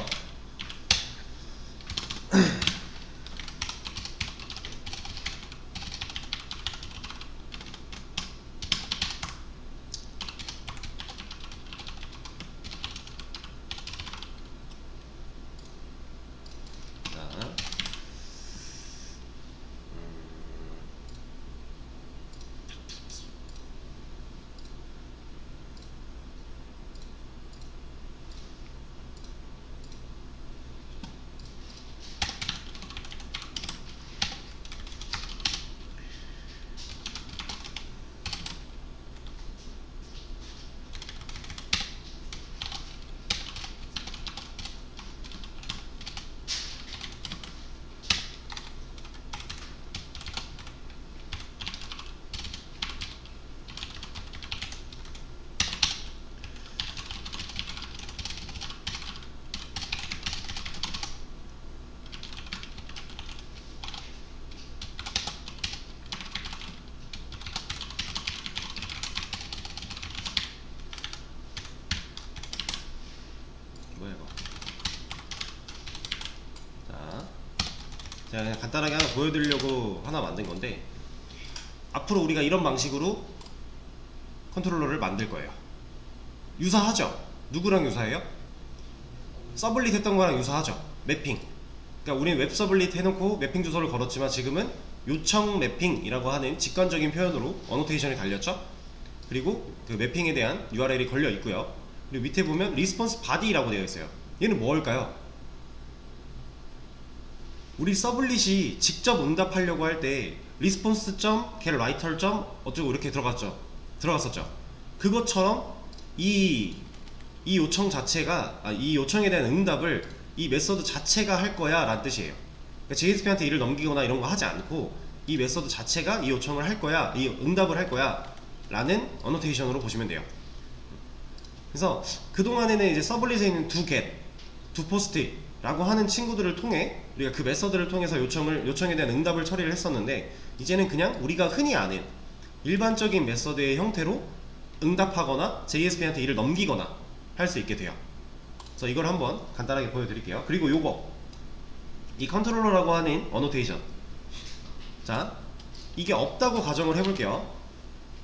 뭐야 이거. 자, 제가 그냥 간단하게 하나 보여드리려고 하나 만든 건데, 앞으로 우리가 이런 방식으로 컨트롤러를 만들 거예요. 유사하죠? 누구랑 유사해요? 서블릿 했던 거랑 유사하죠. 매핑. 그러니까 우리는 웹 서블릿 해놓고 매핑 주소를 걸었지만 지금은 요청 매핑이라고 하는 직관적인 표현으로 어노테이션이 달렸죠. 그리고 그 매핑에 대한 URL이 걸려 있고요. 그리고 밑에 보면 리스폰스 바디라고 되어 있어요. 얘는 뭘까요? 우리 서블릿이 직접 응답하려고 할 때 response.getWriter. 어쩌고 이렇게 들어갔었죠. 그것처럼 이 요청 자체가 이 요청에 대한 응답을 이 메서드 자체가 할 거야 라는 뜻이에요. 그러니까 JSP한테 일을 넘기거나 이런 거 하지 않고 이 메서드 자체가 이 요청을 할 거야, 이 응답을 할 거야 라는 어노테이션으로 보시면 돼요. 그래서 그동안에는 이제 서블릿에 있는 doGet, doPost 라고 하는 친구들을 통해 우리가 그 메서드를 통해서 요청에 대한 응답을 처리를 했었는데, 이제는 그냥 우리가 흔히 아는 일반적인 메서드의 형태로 응답하거나 JSP한테 일을 넘기거나 할 수 있게 돼요. 그래서 이걸 한번 간단하게 보여드릴게요. 그리고 요거 이 컨트롤러라고 하는 어노테이션, 자 이게 없다고 가정을 해볼게요.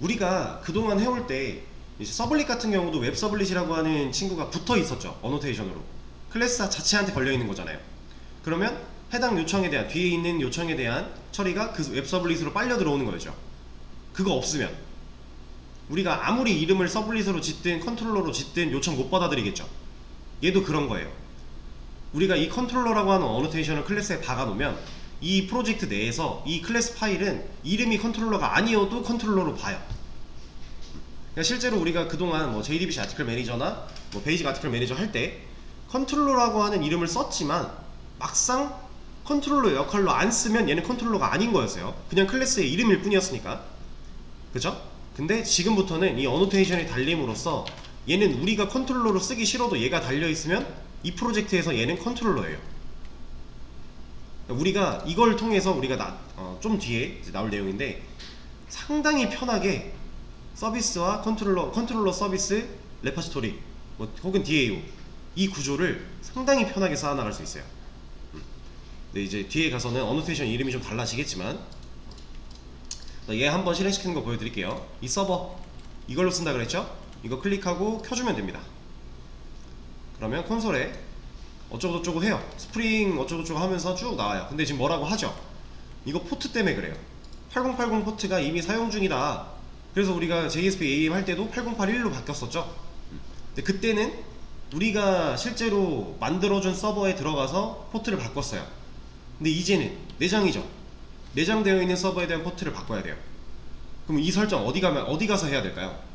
우리가 그동안 해올 때 이제 서블릿 같은 경우도 웹 서블릿이라고 하는 친구가 붙어 있었죠. 어노테이션으로 클래스 자체한테 걸려 있는 거잖아요. 그러면 해당 요청에 대한, 뒤에 있는 요청에 대한 처리가 그 웹 서블릿으로 빨려 들어오는 거죠. 그거 없으면 우리가 아무리 이름을 서블릿으로 짓든 컨트롤러로 짓든 요청 못 받아들이겠죠. 얘도 그런 거예요. 우리가 이 컨트롤러라고 하는 어노테이션을 클래스에 박아 놓으면 이 프로젝트 내에서 이 클래스 파일은 이름이 컨트롤러가 아니어도 컨트롤러로 봐요. 그러니까 실제로 우리가 그동안 뭐 JDBC 아티클 매니저나 뭐 베이직 아티클 매니저 할 때 컨트롤러라고 하는 이름을 썼지만 막상 컨트롤러 역할로 안 쓰면 얘는 컨트롤러가 아닌 거였어요. 그냥 클래스의 이름일 뿐이었으니까. 그죠? 근데 지금부터는 이 어노테이션이 달림으로써 얘는 우리가 컨트롤러로 쓰기 싫어도 얘가 달려있으면 이 프로젝트에서 얘는 컨트롤러예요. 우리가 이걸 통해서 우리가 좀 뒤에 이제 나올 내용인데, 상당히 편하게 서비스와 컨트롤러 서비스 레퍼지토리 뭐 혹은 DAO 이 구조를 상당히 편하게 쌓아나갈 수 있어요. 근데 이제 뒤에 가서는 어노테이션 이름이 좀 달라지겠지만 얘 한번 실행시키는 거 보여드릴게요. 이 서버 이걸로 쓴다 그랬죠? 이거 클릭하고 켜주면 됩니다. 그러면 콘솔에 어쩌고저쩌고 해요. 스프링 어쩌고저쩌고 하면서 쭉 나와요. 근데 지금 뭐라고 하죠? 이거 포트 때문에 그래요. 8080 포트가 이미 사용 중이다. 그래서 우리가 JSP AM 할 때도 8081로 바뀌었었죠. 근데 그때는 우리가 실제로 만들어준 서버에 들어가서 포트를 바꿨어요. 근데 이제는 내장이죠. 내장되어 있는 서버에 대한 포트를 바꿔야 돼요. 그럼 이 설정 어디 가서 해야 될까요?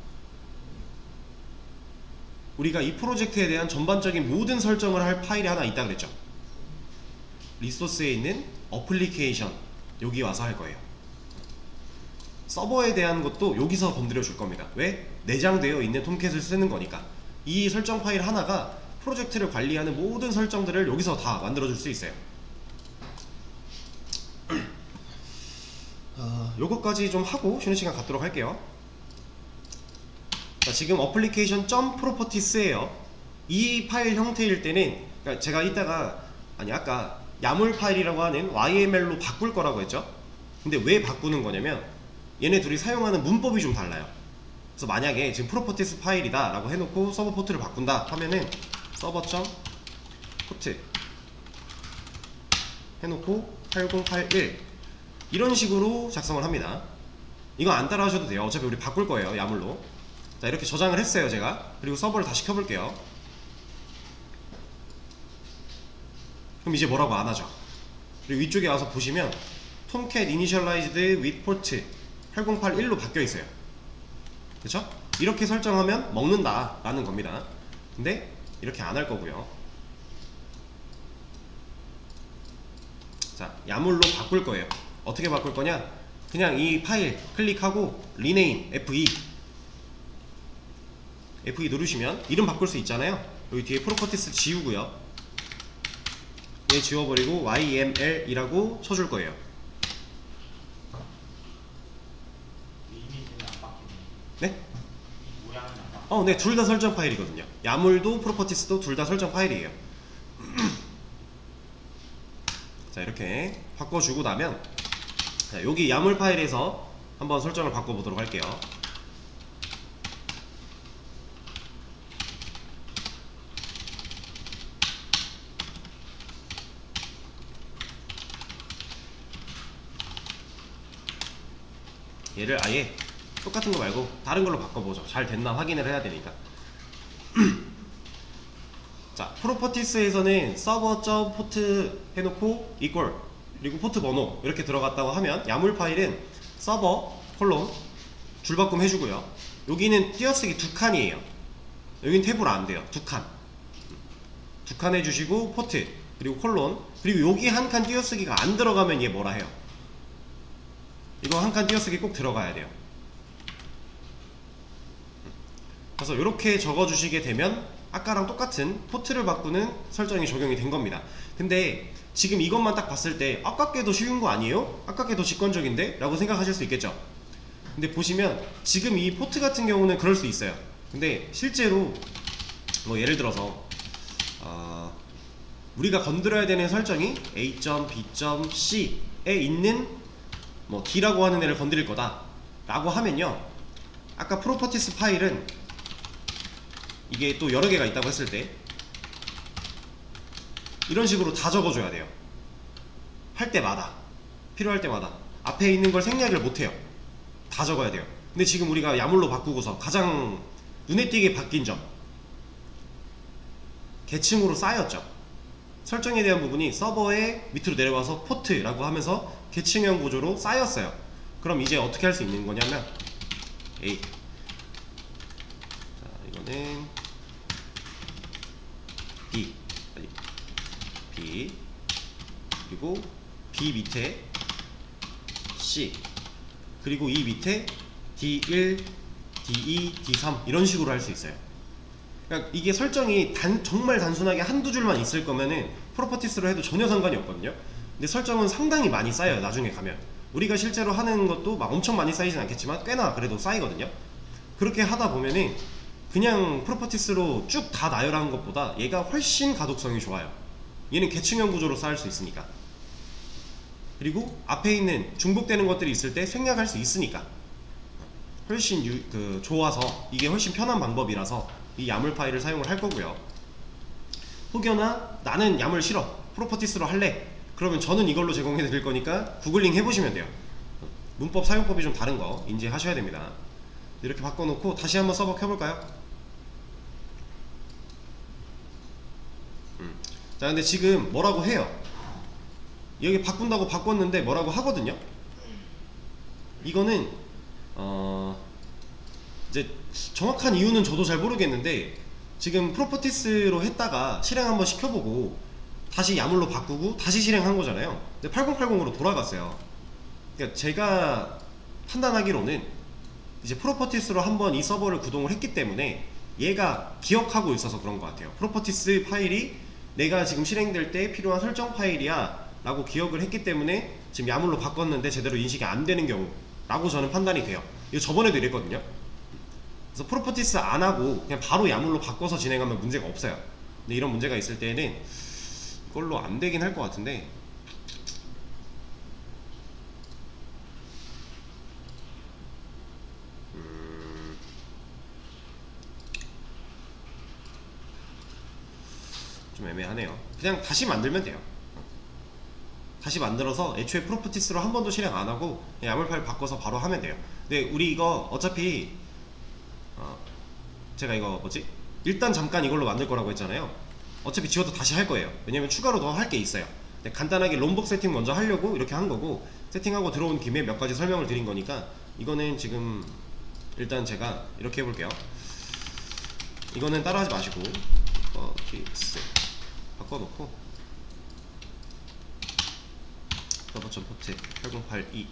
우리가 이 프로젝트에 대한 전반적인 모든 설정을 할 파일이 하나 있다 그랬죠. 리소스에 있는 어플리케이션, 여기 와서 할 거예요. 서버에 대한 것도 여기서 건드려 줄 겁니다. 왜? 내장되어 있는 톰캣을 쓰는 거니까. 이 설정 파일 하나가 프로젝트를 관리하는 모든 설정들을 여기서 다 만들어 줄 수 있어요. 요거까지 좀 하고 쉬는 시간 갖도록 할게요. 자, 지금 application.properties예요. 이 파일 형태일 때는, 그러니까 제가 아까 야물 파일이라고 하는 YML로 바꿀 거라고 했죠. 근데 왜 바꾸는 거냐면 얘네 둘이 사용하는 문법이 좀 달라요. 그래서 만약에 지금 properties 파일이다 라고 해놓고 서버 포트를 바꾼다 하면은 서버.포트 해놓고 8081 이런 식으로 작성을 합니다. 이거 안 따라 하셔도 돼요. 어차피 우리 바꿀 거예요, 야물로. 자, 이렇게 저장을 했어요, 제가. 그리고 서버를 다시 켜볼게요. 그럼 이제 뭐라고 안 하죠. 그리고 위쪽에 와서 보시면 tomcat initialized with port 8081로 바뀌어 있어요. 그쵸? 이렇게 설정하면 먹는다 라는 겁니다. 근데 이렇게 안 할 거고요. 자, 야물로 바꿀 거예요. 어떻게 바꿀 거냐? 그냥 이 파일 클릭하고 rename F2 누르시면 이름 바꿀 수 있잖아요. 여기 뒤에 properties 지우고요. 얘 지워버리고 YML이라고 쳐줄 거예요. 이미지는 안 바뀌네. 네? 이 모양은 안 바뀌네. 네, 둘 다 설정 파일이거든요. 야물도 프로퍼티스도 둘 다 설정 파일이에요. 자, 이렇게 바꿔주고 나면, 자, 여기 야물 파일에서 한번 설정을 바꿔보도록 할게요. 얘를 아예 똑같은 거 말고 다른 걸로 바꿔보죠. 잘 됐나 확인을 해야 되니까. 자, 프로퍼티스에서는 서버.포트 해놓고 equal 그리고 포트 번호 이렇게 들어갔다고 하면 야물 파일은 서버 콜론 줄바꿈 해주고요. 여기는 띄어쓰기 2칸이에요. 여기는 탭으로 안 돼요. 2칸. 2칸 해주시고 포트 그리고 콜론 그리고 여기 한 칸 띄어쓰기가 안 들어가면 얘 뭐라 해요? 이거 한 칸 띄어쓰기 꼭 들어가야 돼요. 그래서 이렇게 적어주시게 되면 아까랑 똑같은 포트를 바꾸는 설정이 적용이 된 겁니다. 근데 지금 이것만 딱 봤을 때 아까 게 더 쉬운 거 아니에요? 아까 게 더 직관적인데? 라고 생각하실 수 있겠죠. 근데 보시면 지금 이 포트 같은 경우는 그럴 수 있어요. 근데 실제로 뭐 예를 들어서 우리가 건드려야 되는 설정이 A.B.C에 있는 뭐 D라고 하는 애를 건드릴 거다 라고 하면요, 아까 프로퍼티스 파일은 이게 또 여러 개가 있다고 했을 때 이런 식으로 다 적어줘야 돼요. 할 때마다, 필요할 때마다. 앞에 있는 걸 생략을 못해요. 다 적어야 돼요. 근데 지금 우리가 야물로 바꾸고서 가장 눈에 띄게 바뀐 점, 계층으로 쌓였죠. 설정에 대한 부분이 서버에 밑으로 내려와서 포트라고 하면서 계층형 구조로 쌓였어요. 그럼 이제 어떻게 할 수 있는 거냐면 A, 자 이거는 B, B 그리고 B 밑에 C 그리고 이 밑에 D1, D2, D3 이런 식으로 할 수 있어요. 그러니까 이게 설정이 정말 단순하게 한두 줄만 있을 거면은 프로퍼티스로 해도 전혀 상관이 없거든요. 근데 설정은 상당히 많이 쌓여요. 나중에 가면 우리가 실제로 하는 것도 막 엄청 많이 쌓이진 않겠지만 꽤나 그래도 쌓이거든요. 그렇게 하다 보면은 그냥 프로퍼티스로 쭉 다 나열하는 것보다 얘가 훨씬 가독성이 좋아요. 얘는 계층형 구조로 쌓을 수 있으니까. 그리고 앞에 있는 중복되는 것들이 있을 때 생략할 수 있으니까 훨씬 좋아서 이게 훨씬 편한 방법이라서 이 야물 파일을 사용을 할 거고요. 혹여나 나는 야물 싫어, 프로퍼티스로 할래, 그러면 저는 이걸로 제공해 드릴 거니까 구글링 해보시면 돼요. 문법 사용법이 좀 다른 거 인지하셔야 됩니다. 이렇게 바꿔놓고 다시 한번 서버 켜볼까요? 자, 근데 지금 뭐라고 해요? 여기 바꾼다고 바꿨는데 뭐라고 하거든요. 이거는 이제 정확한 이유는 저도 잘 모르겠는데 지금 프로퍼티스로 했다가 실행 한번 시켜보고 다시 야물로 바꾸고 다시 실행한 거잖아요. 근데 8080으로 돌아갔어요. 그러니까 제가 판단하기로는 이제 프로퍼티스로 한번 이 서버를 구동을 했기 때문에 얘가 기억하고 있어서 그런 것 같아요. 프로퍼티스 파일이 내가 지금 실행될 때 필요한 설정 파일이야 라고 기억을 했기 때문에 지금 야물로 바꿨는데 제대로 인식이 안 되는 경우 라고 저는 판단이 돼요. 이거 저번에도 이랬거든요. 그래서 프로퍼티스 안 하고 그냥 바로 야물로 바꿔서 진행하면 문제가 없어요. 근데 이런 문제가 있을 때는 이걸로 안 되긴 할 것 같은데, 좀 애매하네요. 그냥 다시 만들면 돼요. 다시 만들어서 애초에 프로퍼티스로 한 번도 실행 안 하고 야물 파일 바꿔서 바로 하면 돼요. 근데 우리 이거 어차피 제가 이거 뭐지? 일단 잠깐 이걸로 만들 거라고 했잖아요. 어차피 지워도 다시 할 거예요. 왜냐면 추가로 더 할 게 있어요. 근데 간단하게 롬북 세팅 먼저 하려고 이렇게 한 거고, 세팅하고 들어온 김에 몇 가지 설명을 드린 거니까 이거는 지금 일단 제가 이렇게 해볼게요. 이거는 따라하지 마시고 프로퍼티스 바꿔놓고 서버.포트 8082가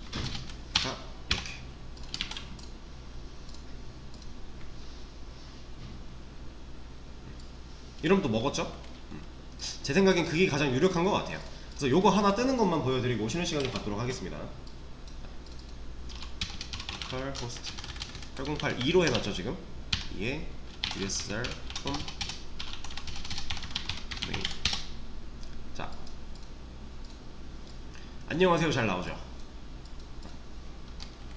이렇게 이러면 또 먹었죠? 제 생각엔 그게 가장 유력한 것 같아요. 그래서 요거 하나 뜨는 것만 보여드리고 쉬는 시간을 갖도록 하겠습니다. local host 8082로 해놨죠 지금. 이게 usr from main. 자, 안녕하세요 잘 나오죠?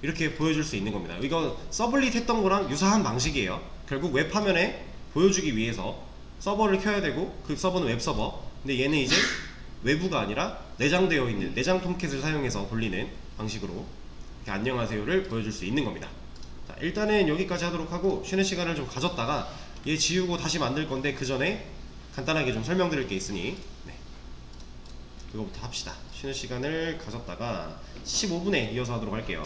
이렇게 보여줄 수 있는 겁니다. 이거 서블릿 했던 거랑 유사한 방식이에요. 결국 웹 화면에 보여주기 위해서 서버를 켜야 되고, 그 서버는 웹 서버. 근데 얘는 이제 외부가 아니라 내장되어 있는 내장 톰캣을 사용해서 돌리는 방식으로 이렇게 안녕하세요를 보여줄 수 있는 겁니다. 자, 일단은 여기까지 하도록 하고 쉬는 시간을 좀 가졌다가 얘 지우고 다시 만들 건데 그 전에 간단하게 좀 설명드릴 게 있으니 그거부터 합시다. 쉬는 시간을 가졌다가 15분에 이어서 하도록 할게요.